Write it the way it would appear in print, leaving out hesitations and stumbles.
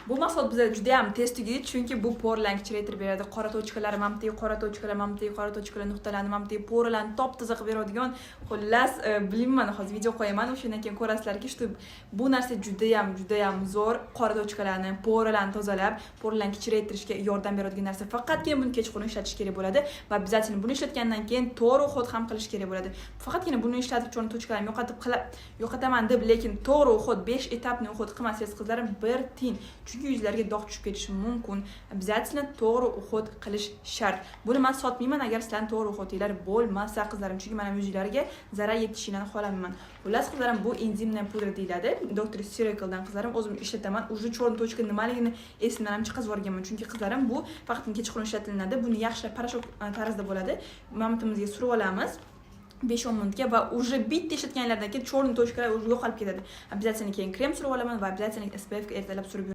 Bu mahsulot bizga juda ham tez tugaydi, chunki bu poralarni kichraytirib beradi. Qora tochkalar, mamti, qora tochkalar nuqtalarni mamti, poralarni top-toza qilib beradigan. Xullas, bilmayman, hozir video qo'yaman, o'shandan keyin ko'rasizlarki, bu narsa juda ham zo'r. Qora tochkalarni, poralarni tozalab, poralarni kichraytirishga yordam beradigan narsa. Faqatgina buni kechqurun ishlatish kerak bo'ladi va obязательно buni ishlatgandan keyin to'g'ri uxlat ham qilish kerak bo'ladi. Faqatgina buni ishlatib cho'rni tochkalarni yo'qotaman deb, lekin to'g'ri uxlat 5 etapni uxlat qilmasangiz qizlarim bir tiyin. Chunki yuzlarga dog' tushib ketishi mumkin. Obязательно to'g'ri uxlat qilish shart. Buni men sotmayman agar sizlarning to'g'ri uxlatinglar bo'lmasa qizlarim, chunki men yuzlarga zarar yetishini xohlamayman. Xullas qizlarim, bu enzimniy pudra deyiladi. Dr. Circle'dan qizlarim o'zim ishlataman. Уже cho'rni tochka nimaligini esimdan ham chiqarib yuborganman. Chunki qizlarim, bu faqat kechqurun ishlatiladi. Buni yaxshilab parashok tarzda bo'ladi. Mamtimizga surib olamiz. 5-10 minutga va уже bitta ishlatganlardan keyin cho'rni tochkalar уже yo'qolib ketadi. Obязательно keyin krem surib olaman va obязательно SPF ga ertalab surib